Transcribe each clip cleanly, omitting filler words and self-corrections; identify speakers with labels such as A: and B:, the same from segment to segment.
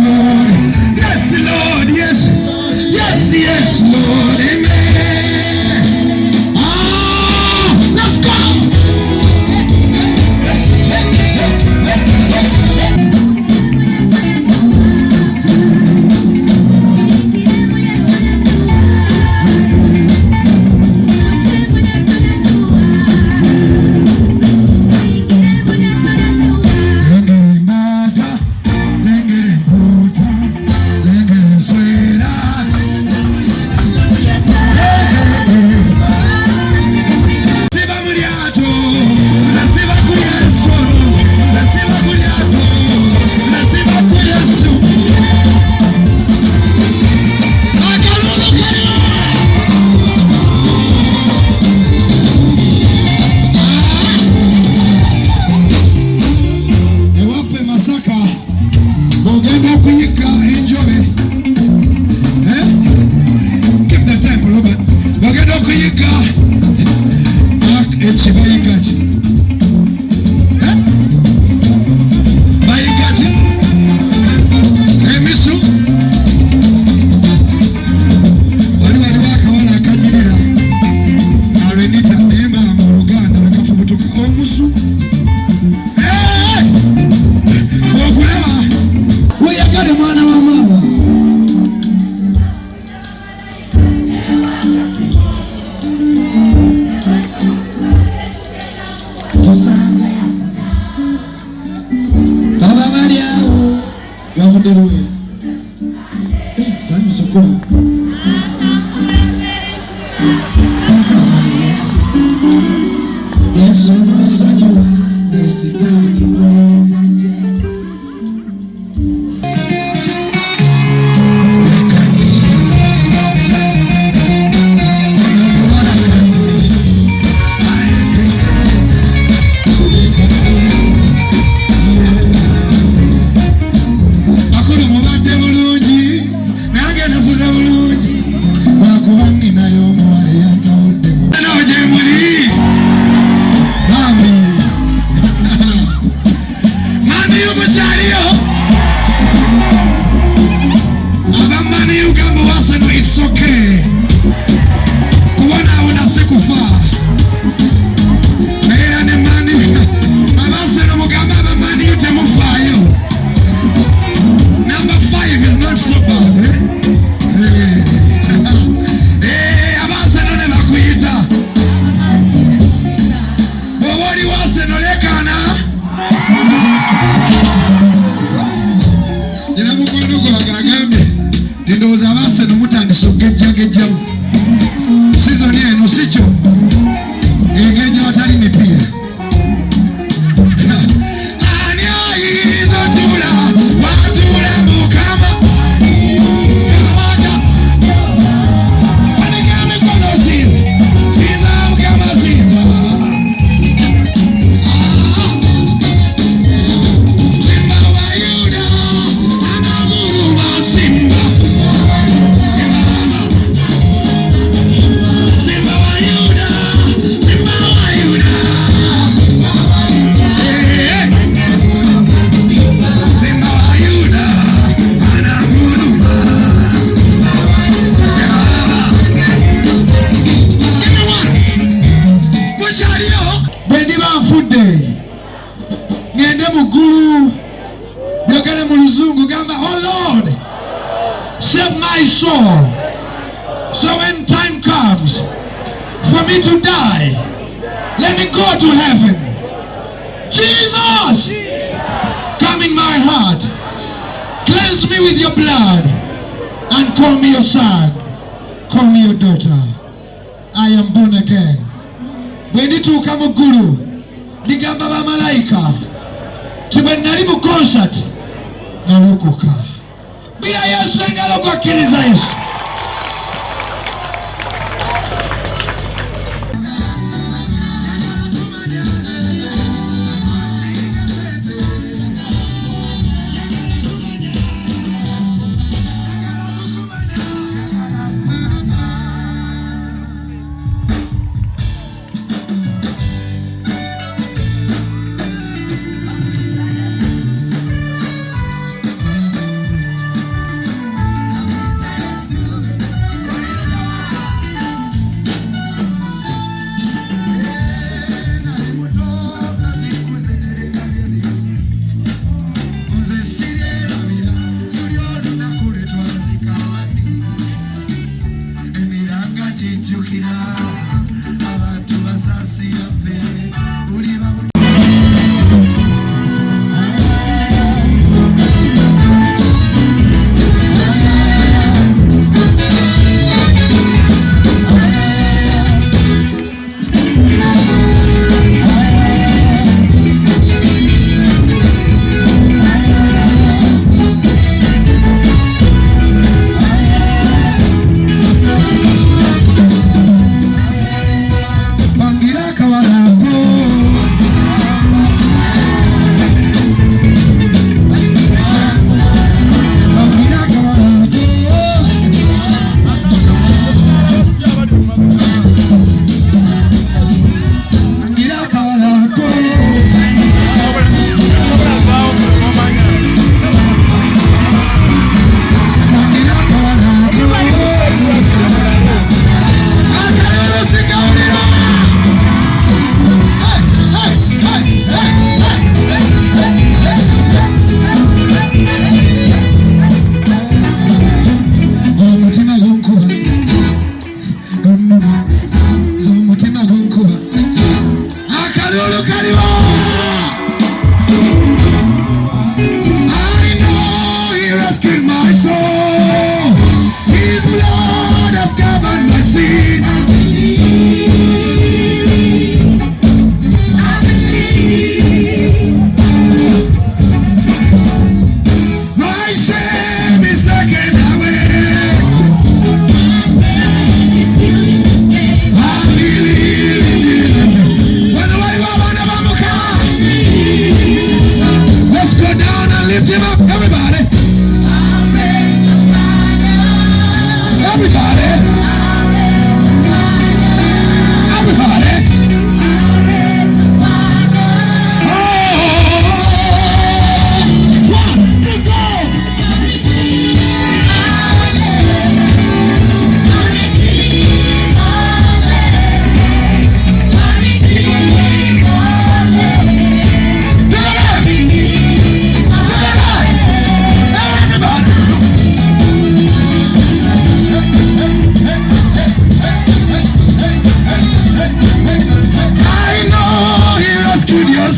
A: Lord. Yes, Lord. Yes. Yes, yes, Lord. Amen. Let's go.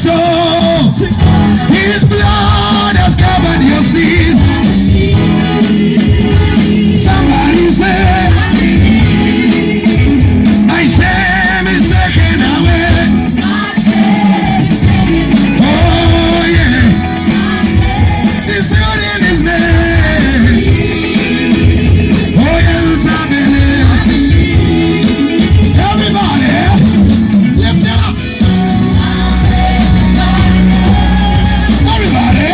A: soul. His blood has covered your sins. Somebody say, my shame is taken away. Oh yeah, it's good in His name. Oh yes, I believe. Everybody, lift Him up. Everybody.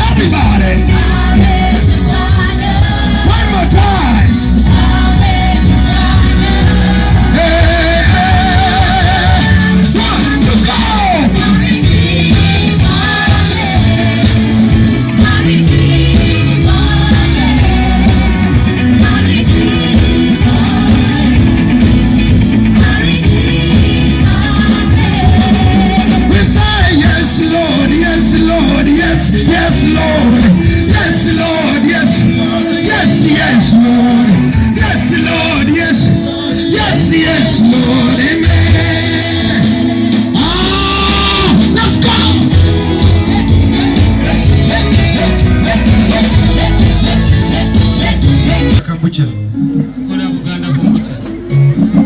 A: Everybody. One more time. Hey, hey. One, two, go. We say yes, Lord, yes, Lord, yes, yes, Lord, yes, Lord, yes, yes, yes, Lord, yes, Lord, yes, yes, yes, Lord, amen. Ah, let's go. Kambucha.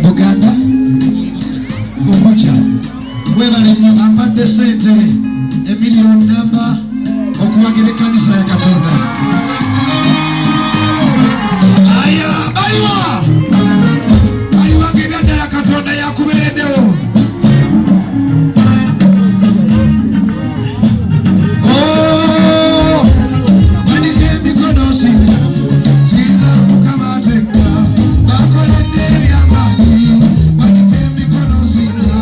A: Buganda. Kumbucha. Webale nnyo ampadde sente emiliyoni namba okuwagira ekkanisa ya Katonda. Aya, baliwa ng'ebyaddala Katonda yakubeereddewo. Oh, wanike emikono sinza Mukama atemba bakoledde ebyamaanyi. Wanike emikono sinza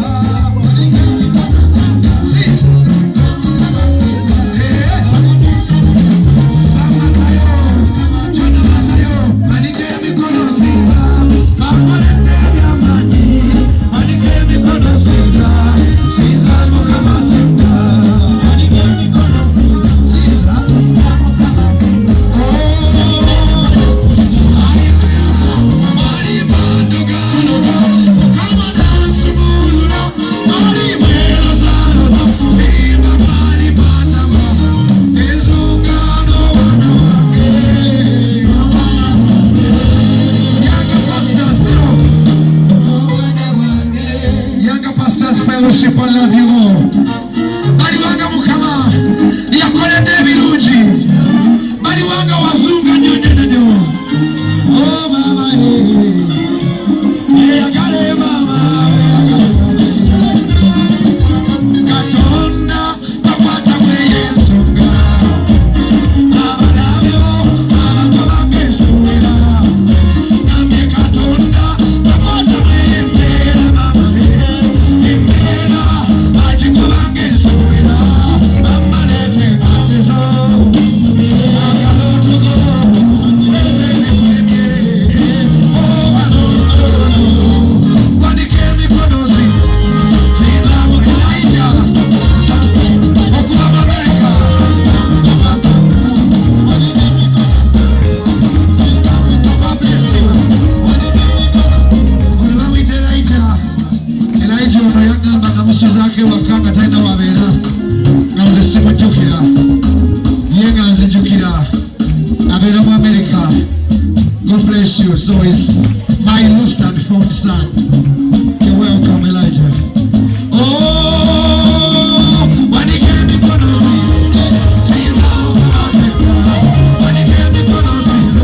A: fellowship, I love you all. Baliwanga Mukama yakoledde ebirungi. Baliwanga wazunga nyonyonyonyo. Oh mama yagale mama Katonda bakwata bwe yensonga. Abalabyo abagoba ngesuubira. Namye Katonda bakwata bwe yembeera mama embeera agikuba ngesuubira. Mama leeta enkatezo akalotugo leeta ebikwemye. Oh bazololo wanika emikono sinza mu Elijah okuva mu America. Ono bamuyita Elijah ono yagamba nga musuzaako ewaka nga talina wabeera nga nze simujjukira ye nga nzijjukira abeera mu America. God bless you. So it's my lost and found son. You're welcome, Elijah. Oh, wanika emikono sinza Mukama atemba. Wanika emikono sinza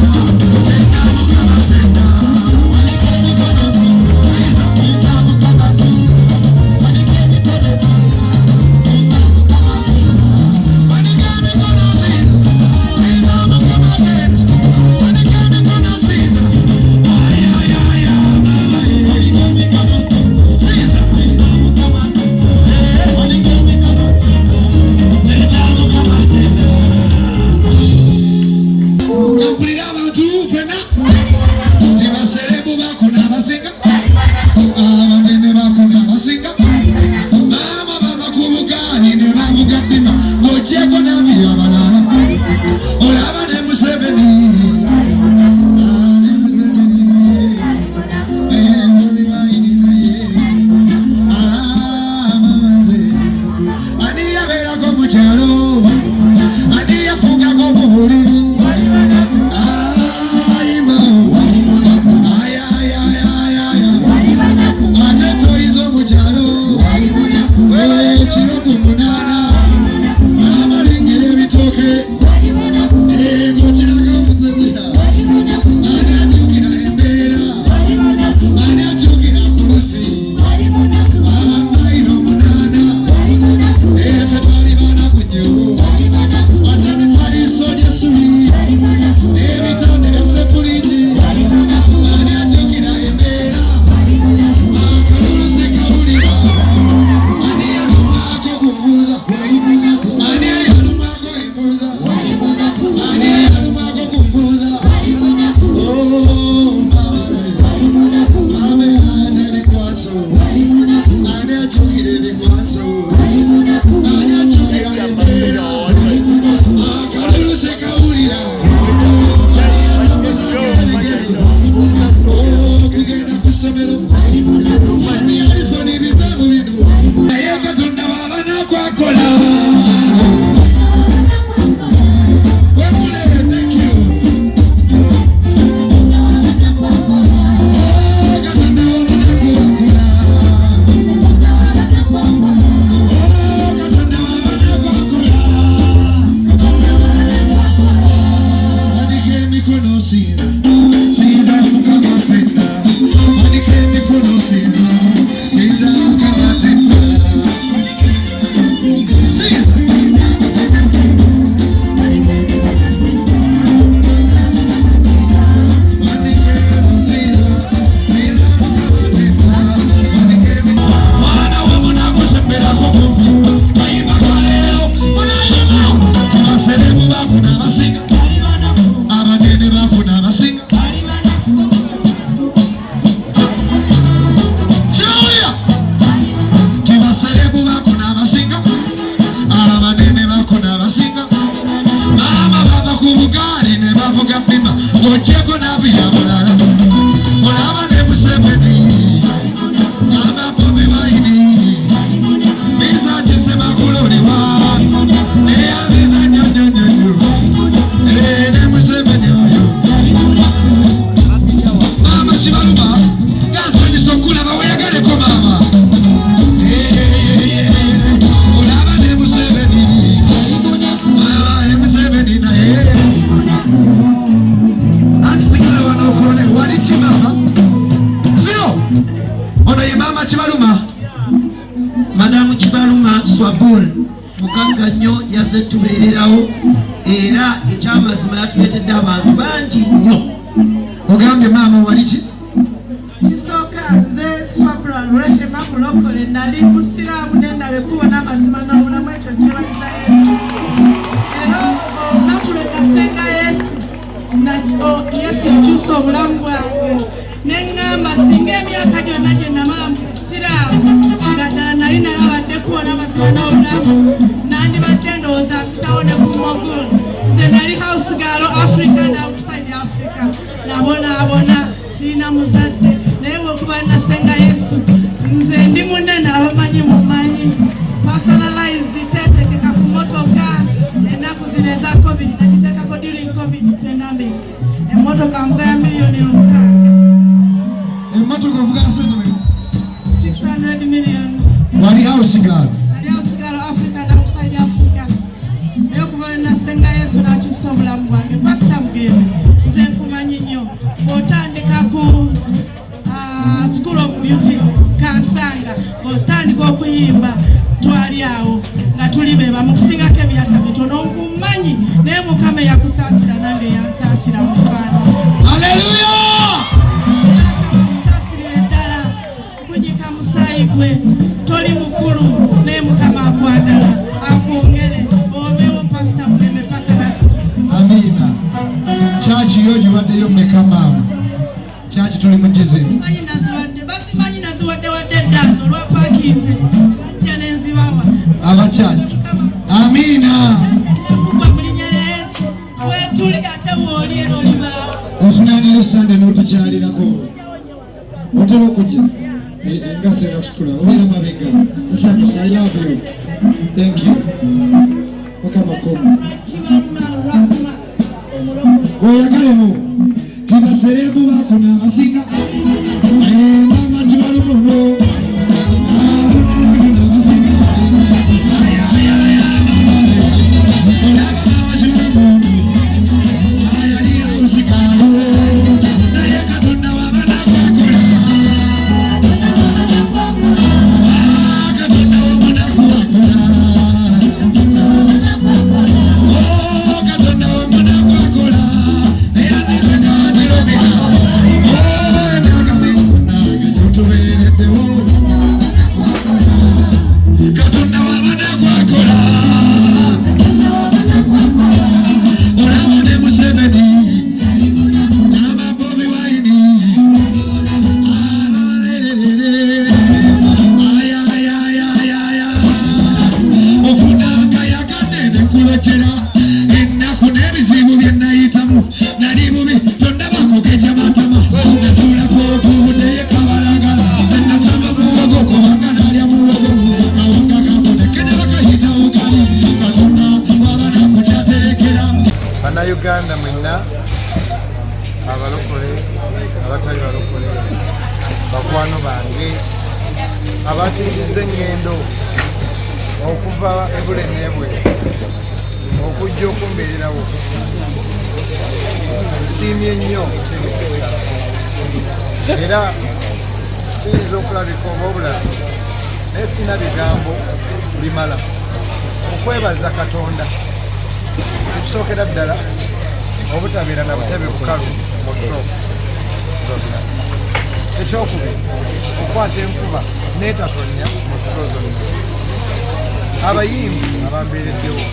A: tenda Mukama tenda. Wanika emikono sinza Mukama sinza. Wanika emikono sinza Mukama sinza. Wanika emikono sinza Mukama tenda. Wanika emikono sinza. Ay ay ay ay. gapima ng'ogyeko n'aviya mulala olaba ne Museveni aba Bobi Wine Bisa Kisemakuloliwa eyaziza nnyonnyonnyonnyo ne Museveni oyo Mama Kibaluma gasanyusa okulaba weyagaleko maama olaba ne Museveni olaba ne Museveni naye anti sigala wano okulone wali kimama zero ono ye Mama Kibaluma
B: Madamu Kibaluma Swabul mugagga nnyo yazze tubeererawo era ekyamazima yatuleetedde abantu bangi nnyo.
A: Ogambye maama wali ki?
C: Kisooka nze Swabula Rehema mulokole nali musiraamu nendabe kubona amazima n'obulamu ekyo kyebaliza Yesu. Era olunaku lwe nasenga Yesu Yesu yakyusa obulamu bwange neŋŋamba singa emyaka gyonna gye namala mu busiraamu nga ddala nali nalabadde kubona amazima n'obulamu nandibadde ndowooza mpitawo ne ku Mogul. Nze nali house girl Africa and outside Africa nabonaabona sirina muzadde naye bwekuba nasenga Yesu nze ndi munene abamanyi mumanyi personalized tetekeka ku motoka ennaku zino eza COVID nagiteekako during COVID pandemic emmotoka mbuga ya miliyoni 6
A: emmotoka ovuga nsente
C: 600 million.
A: wali house girl
C: Africa and outside Africa naye okuva lwe nasenga Yesu n'akyusa obulamu bwange. Pastor Bugembe nze nkumanyi nnyo otandika ku School of Beauty Kansanga otandika okuyimba twali awo nga tuli beba mukusingako emyaka mitono nkumanyi naye Mukama yakusaasira nange yansaasira mu mukwano.
A: Haleluya!
C: Nasaba kusaasirira ddala kunyika musaayi gwe toli mukulu naye Mukama akwagala akwongere obeewo Pastor Bugembe paka lasiti.
A: Amina. Chachi yo giwaddeyo mmeka maama? Chachi tuli mugize.
C: Manyi naziwadde bazimanyi naziwadde wadde eddanzo olwapakinze ajja nenzibawa.
A: Abachachi. Amina.
C: Yakugwa mu linnya lya Yesu wetuli ate wooli era olibaawo.
A: Ofunanayo Sande n'otukyalirako. Otera okujja. Nga sitera kusitula. Obeera mabega. Asanyusa. I love you. Thank you. Mukama koma. Weyagalemu. Tibaserebu bakuna amasinga. Mama Kibaluma ono.
D: Uganda mwenna abalokole abatali balokole bakwano bange abatiriza engendo okuva ebule n'ebwe okujja okumbeererawo nsiimye nnyo era kiyinza okulabika oba obulabi naye sina bigambo bimala okwebaza Katonda okusookera ddala obutabeera na butebe bukalu mu sho zonna. Ekyokubiri okukwata enkuba n'etatonya mu sho zonna. Abayimbi abambeereddewo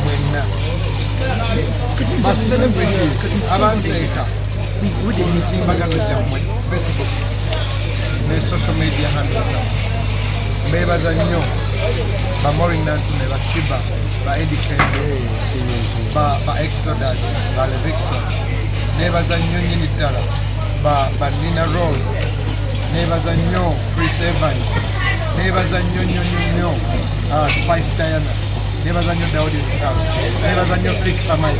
D: mwenna, baselebrity abanteeka mu nsimbagano gyammwe Facebook ne social media handles, mbeebaza nnyo Bamorinant ne Bashiba ba Edikende, ba Exodus, ba Levixon, nebaza nnyo nnyini ddala ba Nina Rose, nebaza nnyo Chris Evans, nebaza nnyo Spice Diana, nebaza nnyo Daudi Star, nebaza nnyo Felix Amai,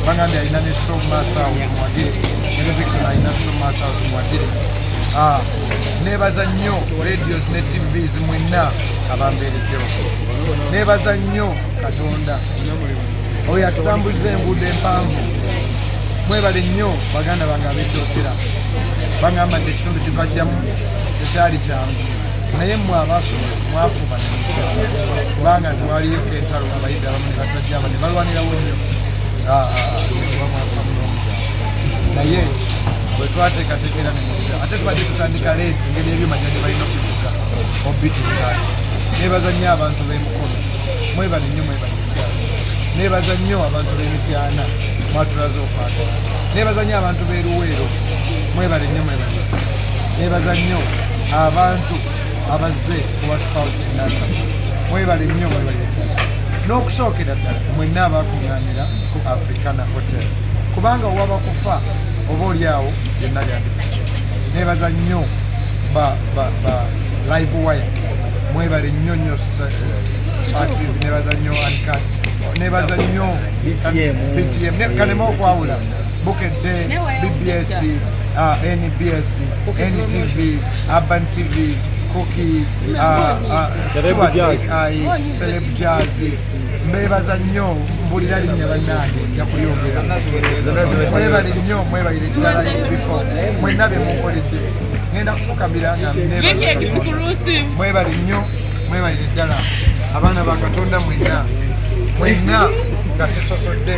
D: bangambye alina ne strong master mwadire, ne Levixon alina strong master mwadire. Nebaza nnyo radios ne TVs mwenna abambeereddewo. Nebaza nnyo Katonda oyo atutambuza enguudo empanvu. Mwebale nnyo baganda bange abeekyokera, bagamba nti ekitundu kye bajjamu tekyali kyangu, naye mmwe abaasoma mwafuba kubanga twaliyoko entalo abayidde abamu ne batajja aba ne balwanirawo nnyo naye bwe twateekateekera ate tubadde tutandika leeti engeri ebyuma gyadde balina okuvuga obitusaali. Nebaza nnyo abantu b'emikono, mwebale nnyo nebaza nnyo abantu b'emityana mwatulaze okwagala. Nebaza nnyo abantu b'eruweero, mwebale nnyo nebaza nnyo abantu abazze ku worshiphouse-sa, mwebale nnyo n'okusookera ddala mwenna abaakuŋŋaanira ku Africana Hotel, kubanga owaba kufa oba oliawo yenna lyandifa. Nebaza nnyo ba live wire, mwebale nnyo nebaza nnyo Uncut, nebaza nnyo BTM kanema okwawula Bukedde, BBS, NBS, NTV, Urban TV, Cookie, Celeb Jazz. Mbebaza nnyo mbulira linnya bannange njakulyogera. Mwebale nnyo mwebalire ddala mwenna bye munkoledde. Ngenda kufukamira nga mwebale nnyo mwebalire ddala abaana ba Katonda mwenna nga sisosodde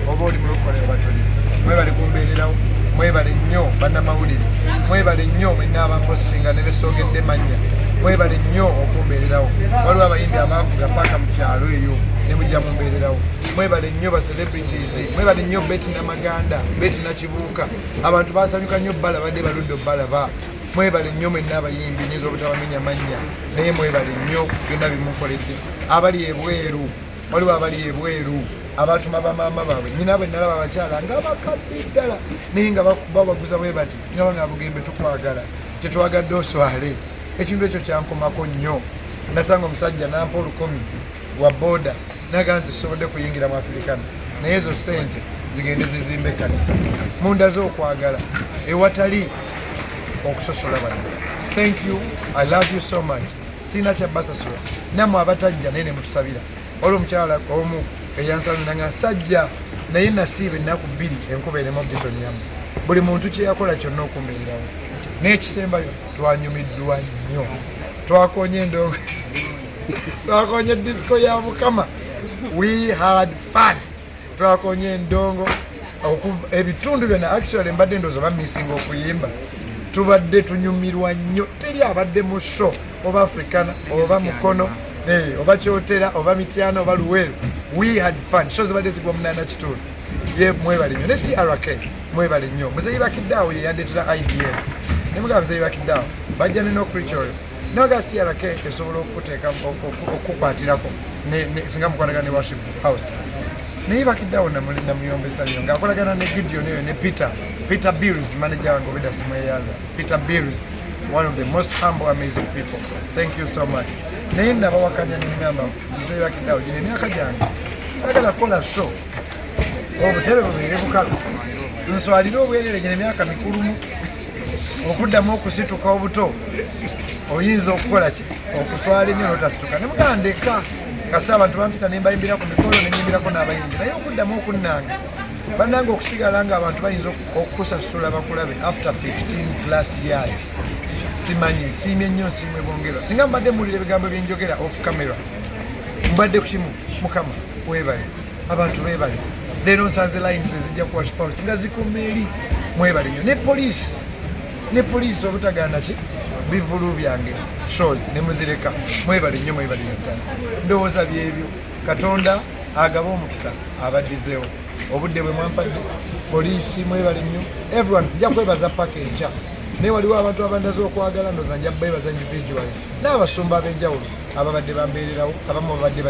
D: oba oli mulokole batoli. Mwebale kumbeererawo, mwebale nnyo bannamawulire, mwebale nnyo mwenna abampostinga ne besoogedde mannya, mwebale nnyo okumbeererawo. Waliwo abayimbi abaavuga paka mu kyalo eyo ne mujja mumbeererawo. Mwebale nnyo ba celebrities, mwebale nnyo Betty Namaganda, Betty Nakibuuka, abantu baasanyuka nnyo balabadde baludde balaba. Mwebale nnyo mwenna abayimbi nyinza obutabamenya mannya, naye mwebale nnyo byonna bimukoledde. Abali ebweru, waliwo abali ebweru abatuma bamaama baabwe nyina bwe nalaba abakyala nga bakadde ddala naye nga babaguza bwe bati nga nga Bugembe tukwagala tetwagadde oswale. Ekintu ekyo kyankomako nnyo. Nasanga omusajja nampa 10 wa boda naga nti sisobodde kuyingira mu Africana, naye ezo ssente zigende zizimbe ekkanisa. Munda z'okwagala ewatali okusosola banne. Thank you, I love you so much. Sina kyabasasula nammwe abatajja naye ne mutusabira. Olwo omukyala omu eyansalira nga sajja naye nasiiba ennaku 2 enkuba erema obutonyama. Buli muntu kye yakola kyonna okumbeererawo. N'ekisembayo twanyumiddwa nnyo, twakonye endongo twakonye disco ya Mukama, we had fun, twakonye endongo ebitundu byonna. Actually mbadde ndowooza bamisinga okuyimba, tubadde tunyumirwa nnyo. Teri abadde mu show oba Africana oba Mukono oba Kyotera oba Mityana oba Luweero. We had fun. Show zibadde zigwa 8 kitundu. Ye mwebale nnyo ne CRK mwebale nnyo. Muzeeyi Bakidaawo ye yandeetera IBM ne mugaba Muzeeyi Bakidaawo bajja ne n'okuricha oyo noga CRK esobola okuteeka okukwatirako singa mukolagana ne worship house. Naye Bakidaawo namuyombesa nnyo ng'akolagana ne Gideon oyo ne Peter Bills, manager wange obeda simweyaza. Peter Bills, one of the most humble, amazing people. Thank you so much. Naye nabawakanya n'engamba Muzeeyi Bakidaawo gino emyaka gyange saagala kukola show obutebe bubeere bukalu, nswalire obwerere gino emyaka mikulumu okuddamu okusituka obuto. Oyinza okukola ki okuswala ennyo n'otasituka. Ne mugamba ndeka kasita abantu bampita ne mbayimbira ku mikolo ne nyimbirako n'abayimbi, naye okuddamu okunnanga bannange okusigala nga abantu bayinza okusasula bakulabe after 15+ years. Simanyi, nsiimye nnyo, nsiimwe bongera. Singa mbadde muwulira ebigambo bye njogera off camera, mbadde ku kimu, Mukama weebale, abantu beebale. Leero nsanze lines ezijja ku worshiphouse nga zikuma eri. Mwebale nnyo. Ne poliisi obutaganda ki bivulu byange shows ne muzireka. Mwebale nnyo ddala. Ndowooza byebyo. Katonda agaba omukisa abaddizeewo. Obudde bwe mwampadde poliisi mwebale nnyo. Everyone nja kwebaza paka enkya. Naye waliwo abantu abandaze okwagala ndowooza nja beebaza individually n'abasumba ab'enjawulo ababadde bambeererawo, abamu babadde